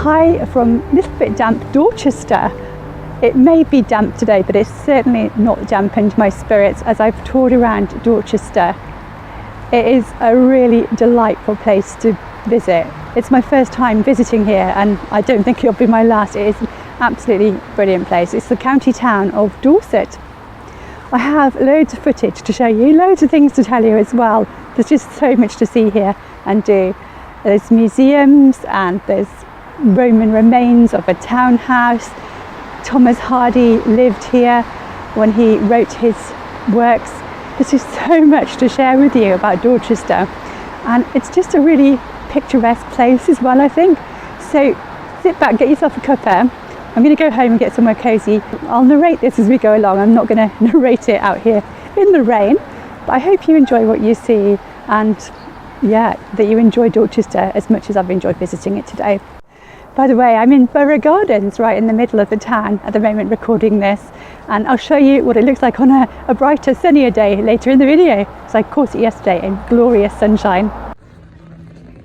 Hi from a little bit damp Dorchester. It may be damp today, but it's certainly not dampened my spirits as I've toured around Dorchester. It is a really delightful place to visit. It's my first time visiting here and I don't think it'll be my last. It is an absolutely brilliant place. It's the county town of Dorset. I have loads of footage to show you, loads of things to tell you as well. There's just so much to see here and do. There's museums and there's Roman remains of a townhouse. Thomas Hardy lived here when he wrote his works. There's just so much to share with you about Dorchester, and it's just a really picturesque place as well, I think. So sit back, get yourself a cuppa. I'm going to go home and get somewhere cosy. I'll narrate this as we go along. I'm not going to narrate it out here in the rain, but I hope you enjoy what you see, and yeah, that you enjoy Dorchester as much as I've enjoyed visiting it today. By the way, I'm in Burra Gardens, right in the middle of the town at the moment recording this, and I'll show you what it looks like on a brighter, sunnier day later in the video. So I caught it yesterday in glorious sunshine.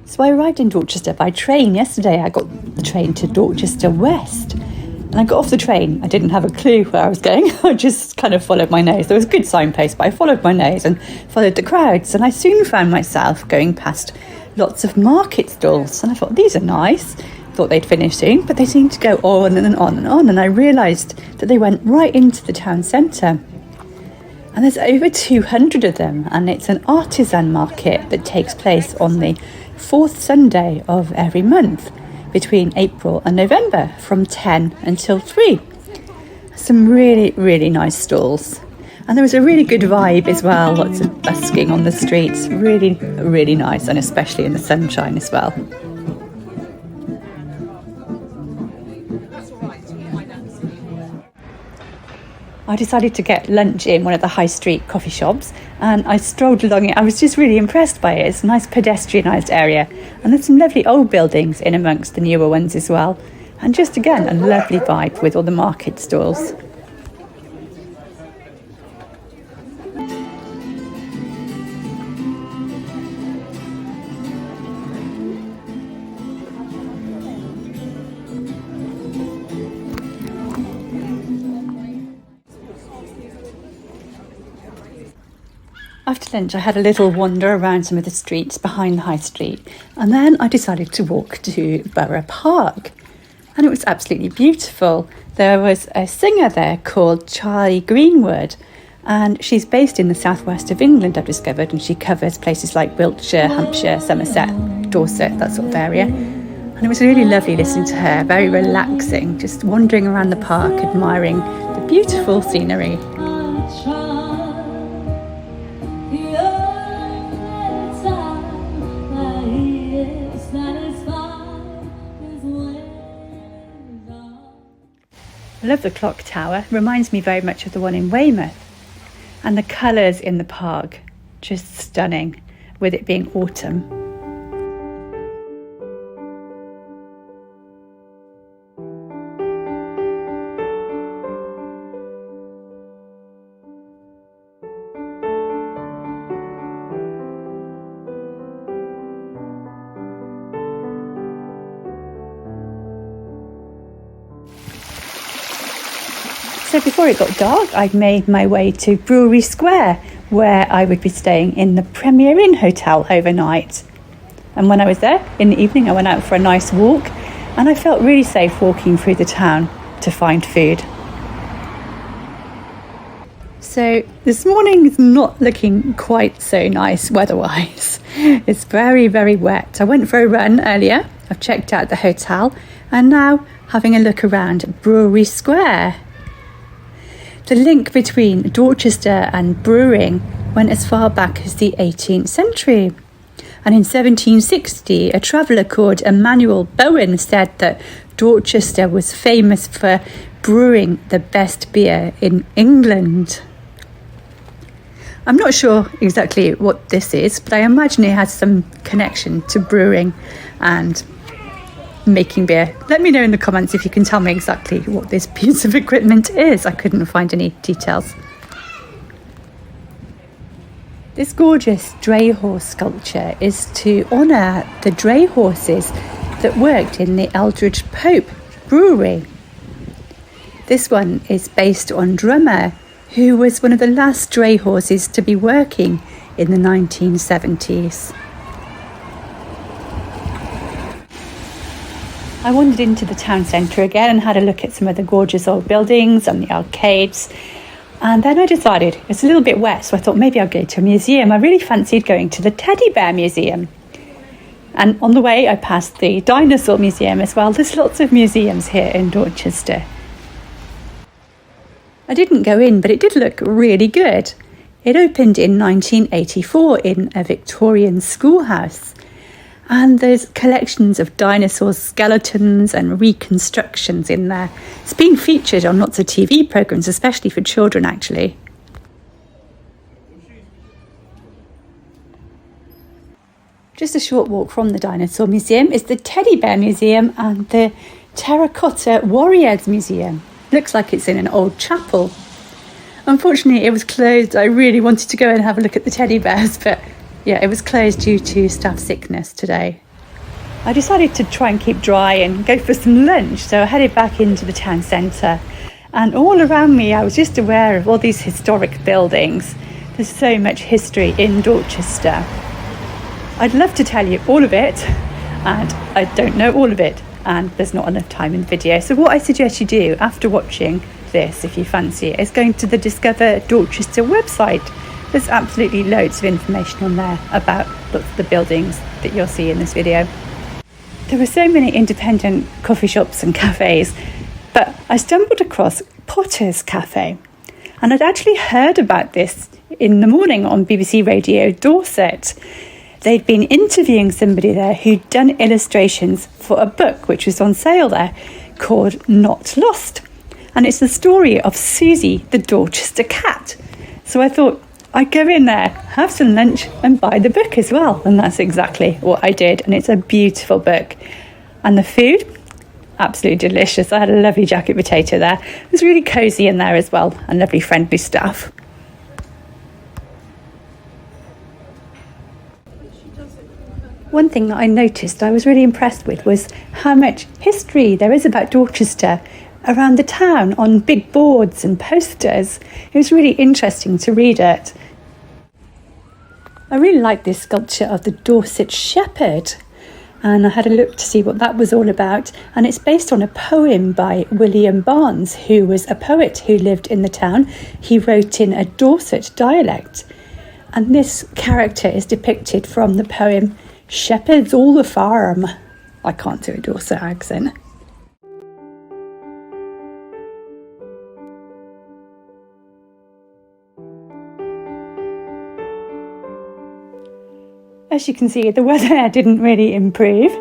So I arrived in Dorchester by train yesterday. I got the train to Dorchester West, and I got off the train. I didn't have a clue where I was going. I just kind of followed my nose. There was a good signpost, but I followed my nose and followed the crowds, and I soon found myself going past lots of market stalls, and I thought, these are nice. Thought they'd finish soon, but they seemed to go on and on and on, and I realised that they went right into the town centre, and there's over 200 of them, and it's an artisan market that takes place on the fourth Sunday of every month between April and November from 10 until 3. Some really nice stalls, and there was a really good vibe as well, lots of busking on the streets, really nice, and especially in the sunshine as well. I decided to get lunch in one of the high street coffee shops, and I strolled along it. I was just really impressed by it. It's a nice pedestrianised area, and there's some lovely old buildings in amongst the newer ones as well. And just again, a lovely vibe with all the market stalls. After lunch, I had a little wander around some of the streets behind the high street, and then I decided to walk to Burra Park, and it was absolutely beautiful. There was a singer there called Charlie Greenwood, and she's based in the southwest of England, I've discovered, and she covers places like Wiltshire, Hampshire, Somerset, Dorset, that sort of area. And it was really lovely listening to her, very relaxing, just wandering around the park, admiring the beautiful scenery. I love the clock tower. It reminds me very much of the one in Weymouth. And the colours in the park, just stunning, with it being autumn. So before it got dark, I made my way to Brewery Square, where I would be staying in the Premier Inn Hotel overnight. And when I was there in the evening, I went out for a nice walk, and I felt really safe walking through the town to find food. So this morning is not looking quite so nice weather-wise. It's very wet. I went for a run earlier. I've checked out the hotel, and now having a look around Brewery Square. The link between Dorchester and brewing went as far back as the 18th century. And in 1760, a traveller called Emmanuel Bowen said that Dorchester was famous for brewing the best beer in England. I'm not sure exactly what this is, but I imagine it has some connection to brewing and making beer. Let me know in the comments if you can tell me exactly what this piece of equipment is. I couldn't find any details. This gorgeous dray horse sculpture is to honour the dray horses that worked in the Eldridge Pope Brewery. This one is based on Drummer, who was one of the last dray horses to be working in the 1970s. I wandered into the town centre again and had a look at some of the gorgeous old buildings and the arcades. And then I decided it's a little bit wet, so I thought maybe I'll go to a museum. I really fancied going to the Teddy Bear Museum. And on the way, I passed the Dinosaur Museum as well. There's lots of museums here in Dorchester. I didn't go in, but it did look really good. It opened in 1984 in a Victorian schoolhouse. And there's collections of dinosaur skeletons and reconstructions in there. It's been featured on lots of TV programmes, especially for children, actually. Just a short walk from the Dinosaur Museum is the Teddy Bear Museum and the Terracotta Warriors Museum. Looks like it's in an old chapel. Unfortunately, it was closed. I really wanted to go and have a look at the teddy bears, but yeah, it was closed due to staff sickness today. I decided to try and keep dry and go for some lunch, so I headed back into the town centre. And all around me, I was just aware of all these historic buildings. There's so much history in Dorchester. I'd love to tell you all of it, and I don't know all of it, and there's not enough time in the video. So what I suggest you do after watching this, if you fancy it, is going to the Discover Dorchester website. There's absolutely loads of information on there about lots of the buildings that you'll see in this video. There were so many independent coffee shops and cafes, but I stumbled across Potter's Cafe. And I'd actually heard about this in the morning on BBC Radio Dorset. They'd been interviewing somebody there who'd done illustrations for a book which was on sale there called Not Lost. And it's the story of Susie the Dorchester cat. So I thought I'd go in there, have some lunch and buy the book as well. And that's exactly what I did. And it's a beautiful book. And the food, absolutely delicious. I had a lovely jacket potato there. It was really cosy in there as well, and lovely friendly staff. One thing that I noticed I was really impressed with was how much history there is about Dorchester around the town on big boards and posters. It was really interesting to read it. I really liked this sculpture of the Dorset Shepherd, and I had a look to see what that was all about. And it's based on a poem by William Barnes, who was a poet who lived in the town. He wrote in a Dorset dialect, and this character is depicted from the poem Shepherds All the Farm. I can't do a Dorset accent. As you can see, the weather didn't really improve,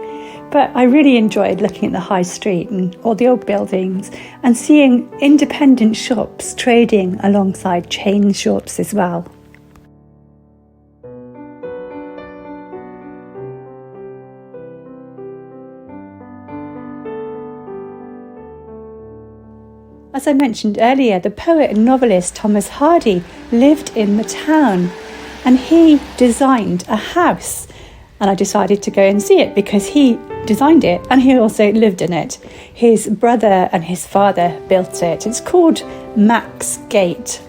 but I really enjoyed looking at the high street and all the old buildings and seeing independent shops trading alongside chain shops as well. As I mentioned earlier, the poet and novelist Thomas Hardy lived in the town. And he designed a house, and I decided to go and see it because he designed it and he also lived in it. His brother and his father built it. It's called Maxgate,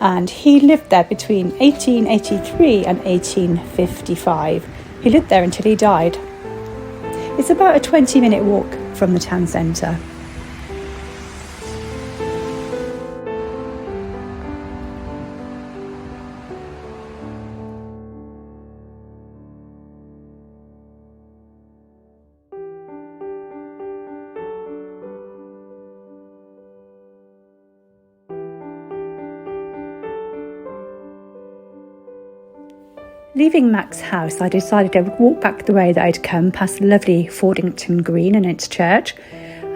and he lived there between 1883 and 1855. He lived there until he died. It's about a 20-minute walk from the town centre. Leaving Mac's house, I decided I would walk back the way that I'd come, past lovely Fordington Green and its church,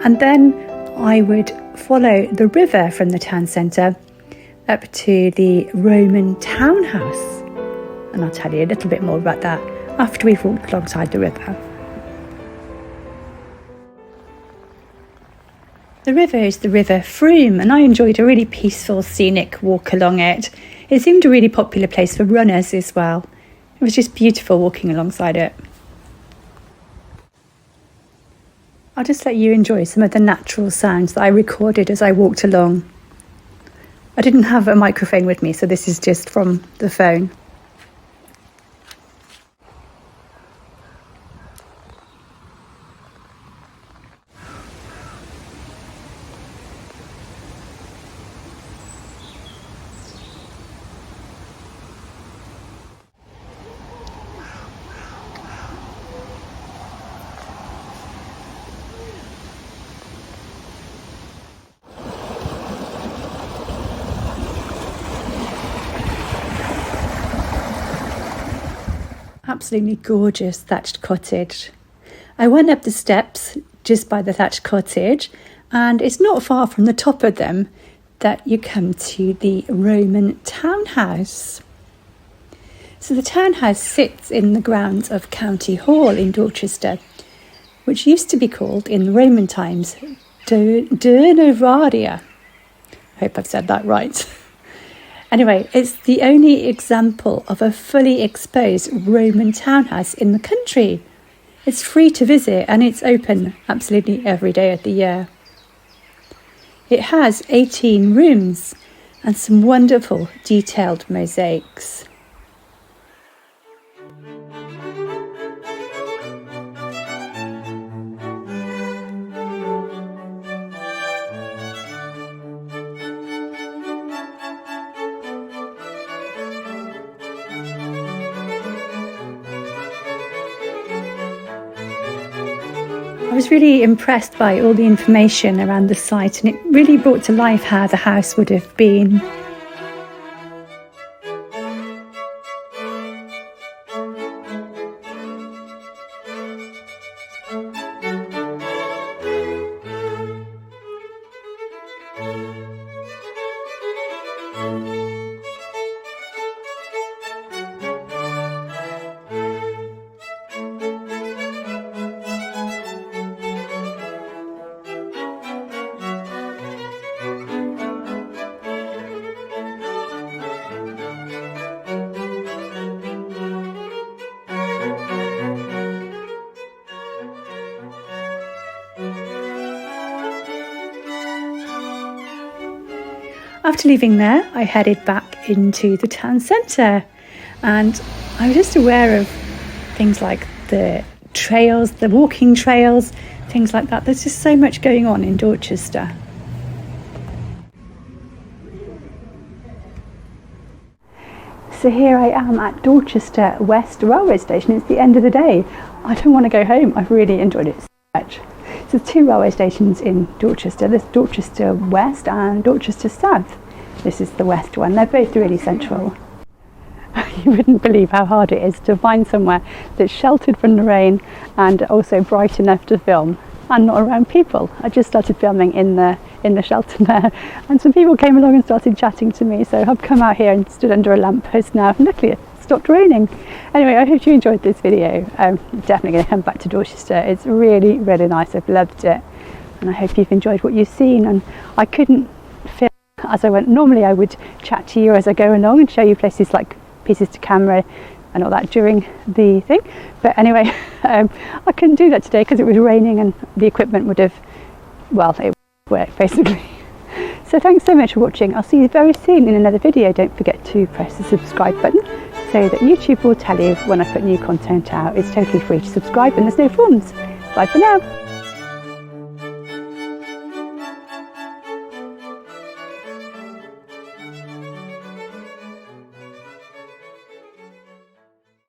and then I would follow the river from the town centre up to the Roman Townhouse. And I'll tell you a little bit more about that after we've walked alongside the river. The river is the River Frome, and I enjoyed a really peaceful, scenic walk along it. It seemed a really popular place for runners as well. It was just beautiful walking alongside it. I'll just let you enjoy some of the natural sounds that I recorded as I walked along. I didn't have a microphone with me, so this is just from the phone. Absolutely gorgeous thatched cottage. I went up the steps just by the thatched cottage, and it's not far from the top of them that you come to the Roman townhouse. So the townhouse sits in the grounds of County Hall in Dorchester, which used to be called in Roman times Dinosaur. I hope I've said that right. Anyway, it's the only example of a fully exposed Roman townhouse in the country. It's free to visit and it's open absolutely every day of the year. It has 18 rooms and some wonderful detailed mosaics. I was really impressed by all the information around the site, and it really brought to life how the house would have been. After leaving there, I headed back into the town centre, and I was just aware of things like the trails, the walking trails, things like that. There's just so much going on in Dorchester. So here I am at Dorchester West Railway Station. It's the end of the day. I don't want to go home. I've really enjoyed it so much. So there's two railway stations in Dorchester. There's Dorchester West and Dorchester South. This is the west one. They're both really central. You wouldn't believe how hard it is to find somewhere that's sheltered from the rain and also bright enough to film and not around people. I just started filming in the shelter there, and some people came along and started chatting to me, so I've come out here and stood under a lamppost now. Luckily it stopped raining. Anyway, I hope you enjoyed this video. I'm definitely going to come back to Dorchester. It's really, really nice. I've loved it, and I hope you've enjoyed what you've seen. And I couldn't film as I went. Normally I would chat to you as I go along and show you places like pieces to camera and all that during the thing, but anyway, I couldn't do that today because it was raining and the equipment would have, well, it would work basically. So thanks so much for watching. I'll see you very soon in another video. Don't forget to press the subscribe button so that YouTube will tell you when I put new content out. It's totally free to subscribe and there's no forms. Bye for now.